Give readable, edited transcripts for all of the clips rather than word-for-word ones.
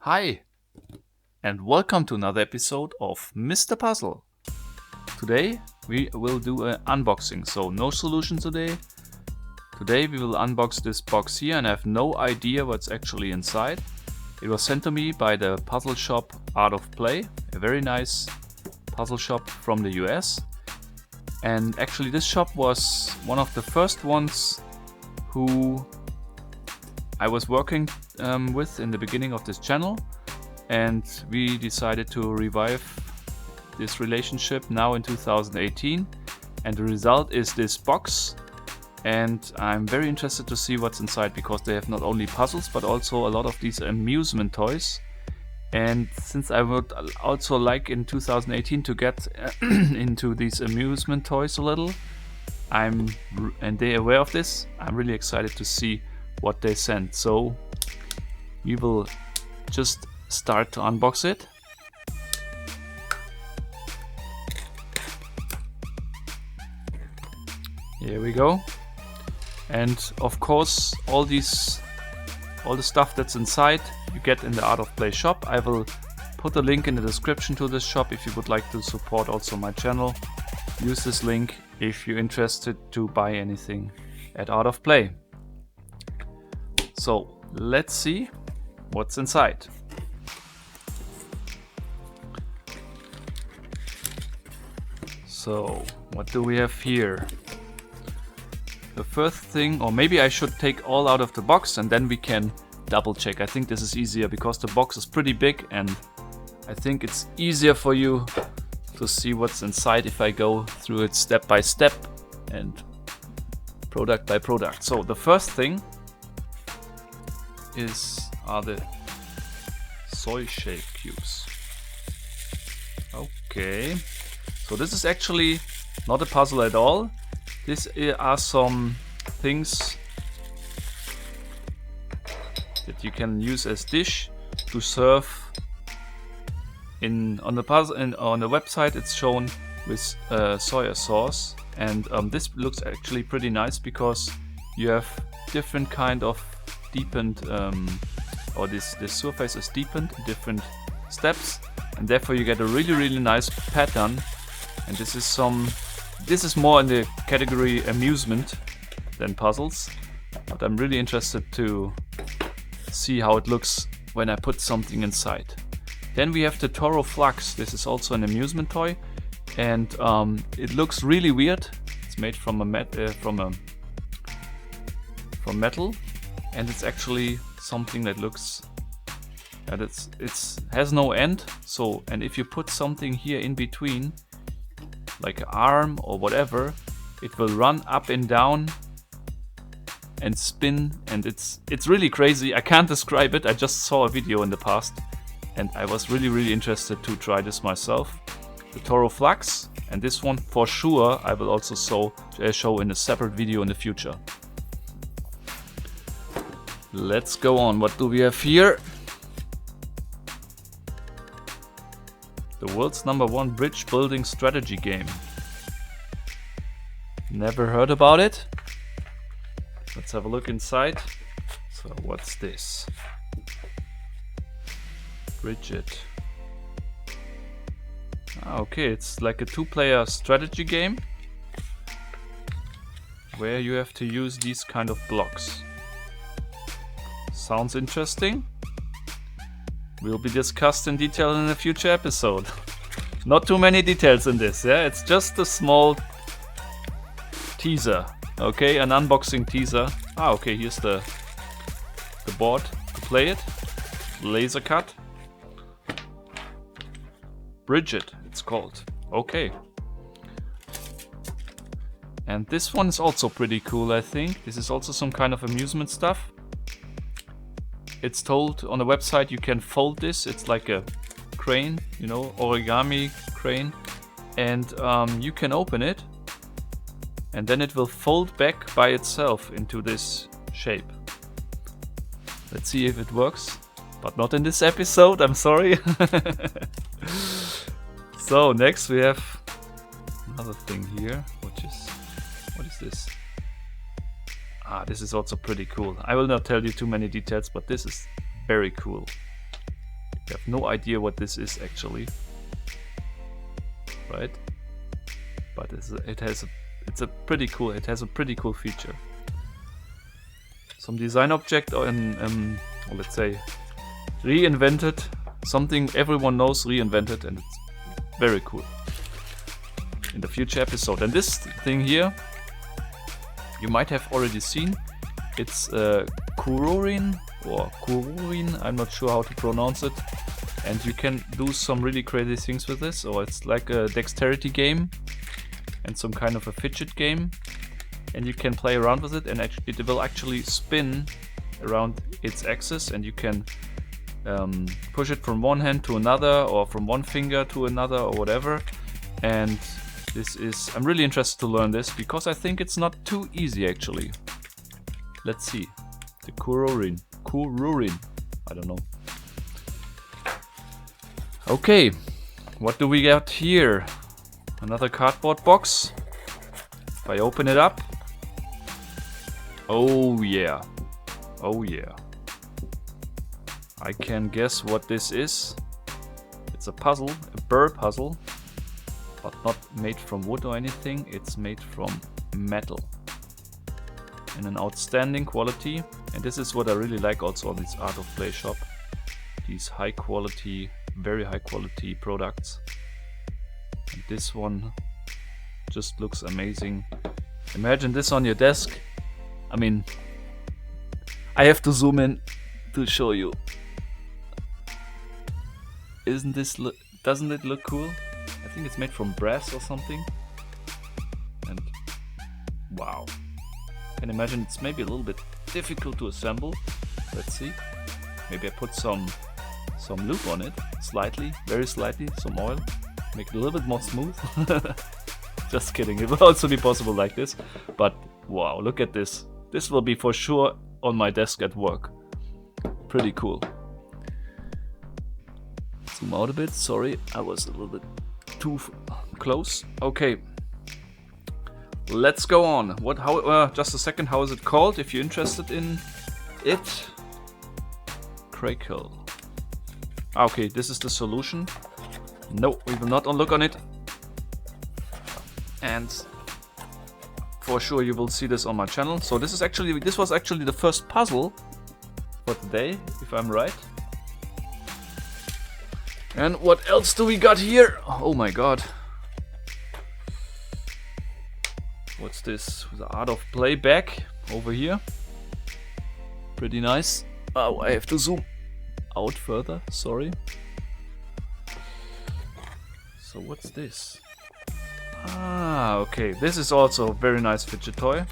Hi, and welcome to another episode of Mr. Puzzle. Today we will do an unboxing, so no solution today. Today we will unbox this box here and I have no idea what's actually inside. It was sent to me by the puzzle shop Art of Play, a very nice puzzle shop from the US. And actually this shop was one of the first ones who I was working with in the beginning of this channel, and we decided to revive this relationship now in 2018, and the result is this box. And I'm very interested to see what's inside, because they have not only puzzles but also a lot of these amusement toys. And since I would also like in 2018 to get into these amusement toys a little, and they're aware of this, I'm really excited to see what they sent. So we will just start to unbox it. Here we go. And of course all the stuff that's inside you get in the Art of Play shop. I will put a link in the description to this shop if you would like to support also my channel. Use this link if you're interested to buy anything at Art of Play. So let's see what's inside. So what do we have here? The first thing, or maybe I should take all out of the box and then we can double check. I think this is easier because the box is pretty big and I think it's easier for you to see what's inside if I go through it step by step and product by product. So the first thing are the soy shape cubes. Okay, so this is actually not a puzzle at all. These are some things that you can use as dish to serve on the puzzle. And on the website it's shown with soya sauce, and this looks actually pretty nice because you have different kind of deepened, or this surface is deepened in different steps, and therefore you get a really nice pattern. And this is more in the category amusement than puzzles, but I'm really interested to see how it looks when I put something inside. Then we have the Toro flux. This is also an amusement toy, and it looks really weird. It's made from metal, and it's actually something that looks that it has no end. So, and if you put something here in between, like an arm or whatever, it will run up and down and spin, and it's really crazy. I can't describe it. I just saw a video in the past and I was really interested to try this myself. The Toro flux, and this one for sure I will also show in a separate video in the future. Let's go on. What do we have here? The world's #1 bridge building strategy game. Never heard about it. Let's have a look inside. So what's this? Bridget. Okay, it's like a 2-player strategy game where you have to use these kind of blocks. Sounds interesting. Will be discussed in detail in a future episode. Not too many details in this, yeah? It's just a small teaser. Okay, an unboxing teaser. Okay, here's the board to play it. Laser cut. Bridget, it's called. Okay. And this one is also pretty cool, I think. This is also some kind of amusement stuff. It's told on the website you can fold this. It's like a crane, you know, origami crane. And you can open it. And then it will fold back by itself into this shape. Let's see if it works. But not in this episode, I'm sorry. So next we have another thing here. What is this? This is also pretty cool. I will not tell you too many details, but this is very cool. You have no idea what this is actually, right? But it has a pretty cool feature. Some design object or let's say reinvented, something everyone knows, reinvented, and it's very cool. In the future episode. And this thing here, you might have already seen. It's Kururin or Kururin, I'm not sure how to pronounce it. And you can do some really crazy things with this. Or it's like a dexterity game and some kind of a fidget game. And you can play around with it, and it will actually spin around its axis, and you can push it from one hand to another, or from one finger to another, or whatever. And I'm really interested to learn this, because I think it's not too easy actually. Let's see. The Kururin, I don't know. Okay, what do we got here? Another cardboard box. If I open it up. Oh yeah. Oh yeah. I can guess what this is. It's a puzzle, a burr puzzle. But not made from wood or anything, it's made from metal. In an outstanding quality. And this is what I really like also on this Art of Play shop. These high quality, very high quality products. And this one just looks amazing. Imagine this on your desk. I mean, I have to zoom in to show you. Doesn't it look cool? I think it's made from brass or something. And wow. I can imagine it's maybe a little bit difficult to assemble. Let's see. Maybe I put some lube on it. Slightly, very slightly, some oil. Make it a little bit more smooth. Just kidding. It will also be possible like this. But wow, look at this. This will be for sure on my desk at work. Pretty cool. Zoom out a bit. Sorry, I was a little bit too close. Okay, let's go on. Just a second, how is it called if you're interested in it? Crackle. Okay, this is the solution. No, we will not look on it. And for sure you will see this on my channel. So this was actually the first puzzle for today, if I'm right. And what else do we got here? Oh my god. What's this? The Art of Play back over here. Pretty nice. Oh, I have to zoom out further, sorry. So what's this? Ah, okay. This is also a very nice fidget toy.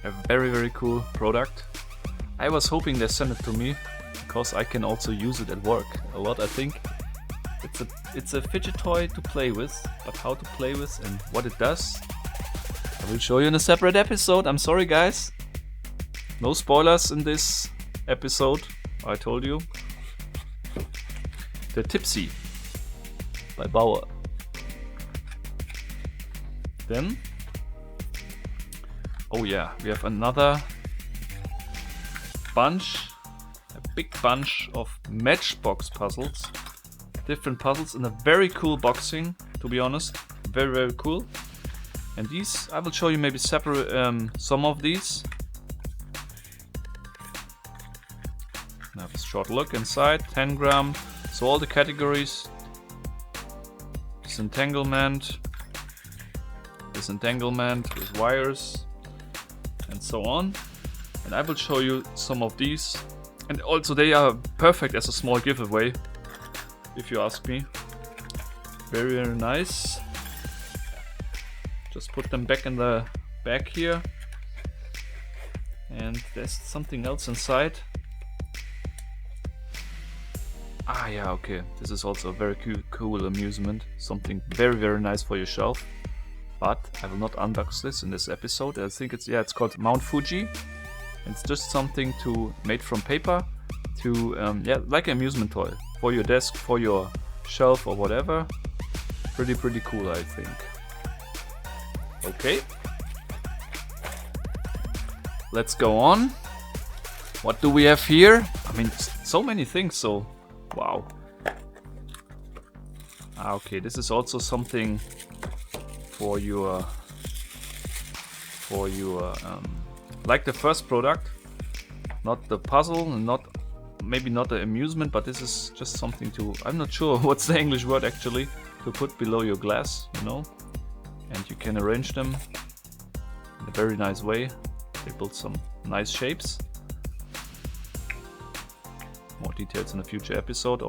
A very, very cool product. I was hoping they sent it to me, because I can also use it at work a lot, I think. It's a fidget toy to play with, but how to play with and what it does, I will show you in a separate episode. I'm sorry guys. No spoilers in this episode, I told you. The Tipsy by Bauer. Then, oh yeah, we have another big bunch of Matchbox puzzles. Different puzzles in a very cool boxing, to be honest. Very, very cool. And these, I will show you maybe separate some of these. Now have a short look inside. 10 gram. So all the categories. Disentanglement with wires and so on. And I will show you some of these. And also they are perfect as a small giveaway, if you ask me. Very, very nice. Just put them back in the bag here. And there's something else inside. Ah yeah, okay. This is also a very cool amusement. Something very, very nice for your shelf. But I will not unbox this in this episode. I think it's called Mount Fuji. It's just something made from paper to like an amusement toy for your desk, for your shelf or whatever. Pretty cool, I think. Okay. Let's go on. What do we have here? I mean, so many things, so wow. Okay, this is also something for your like the first product, not the puzzle, maybe not the amusement, but this is just something to, I'm not sure what's the English word actually, to put below your glass, you know, and you can arrange them in a very nice way. They build some nice shapes. More details in a future episode.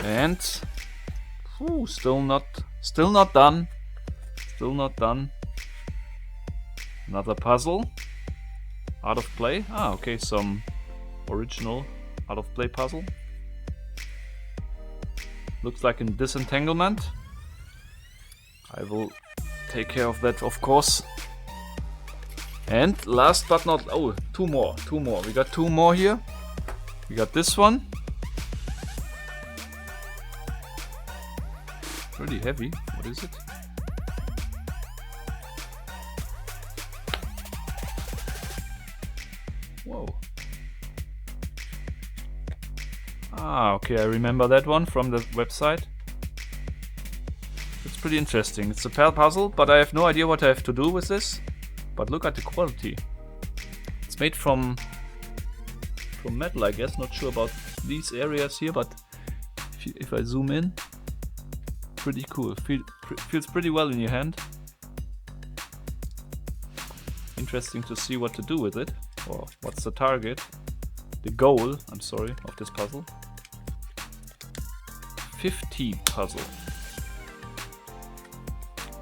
And still not done. Still not done. Another puzzle. Out of play. Okay, some original out of play puzzle. Looks like a disentanglement. I will take care of that, of course. And last but not, two more. We got two more here. We got this one. Pretty heavy. What is it? Whoa. Okay, I remember that one from the website. It's pretty interesting. It's a puzzle, but I have no idea what I have to do with this. But look at the quality. It's made from metal, I guess. Not sure about these areas here, but if I zoom in, pretty cool. Feels pretty well in your hand. Interesting to see what to do with it, or what's the target, the goal, I'm sorry, of this puzzle. 50 puzzle.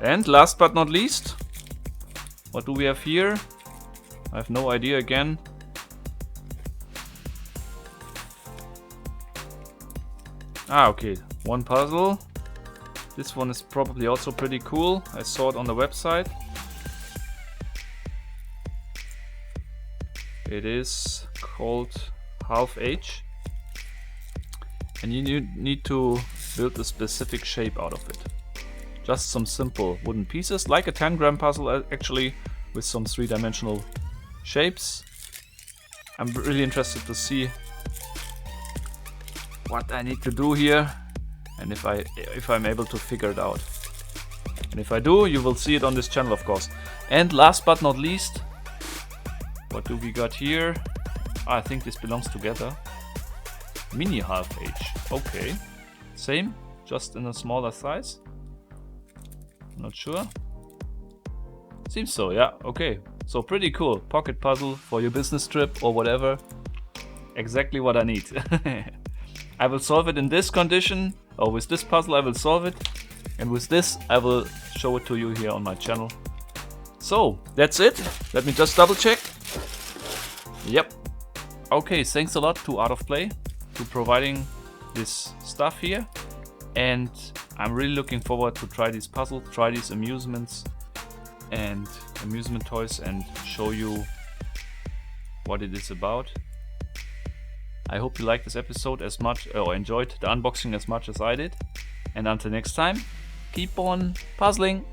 And last but not least, what do we have here? I have no idea again. Okay, one puzzle. This one is probably also pretty cool. I saw it on the website. It is called Half H. And you need to build a specific shape out of it. Just some simple wooden pieces, like a 10-gram puzzle actually, with some 3-dimensional shapes. I'm really interested to see what I need to do here, and if I'm able to figure it out. And if I do, you will see it on this channel, of course. And last but not least, what do we got here? I think this belongs together. Mini Half H. Okay. Same, just in a smaller size. Not sure. Seems so, yeah. Okay. So pretty cool. Pocket puzzle for your business trip or whatever. Exactly what I need. I will solve it in this condition, or with this puzzle I will solve it. And with this I will show it to you here on my channel. So, that's it. Let me just double check. Yep. Okay, thanks a lot to Art of Play to providing this stuff here. And I'm really looking forward to try these puzzles, try these amusements and amusement toys, and show you what it is about. I hope you liked this episode as much, or enjoyed the unboxing as much as I did. And until next time, keep on puzzling!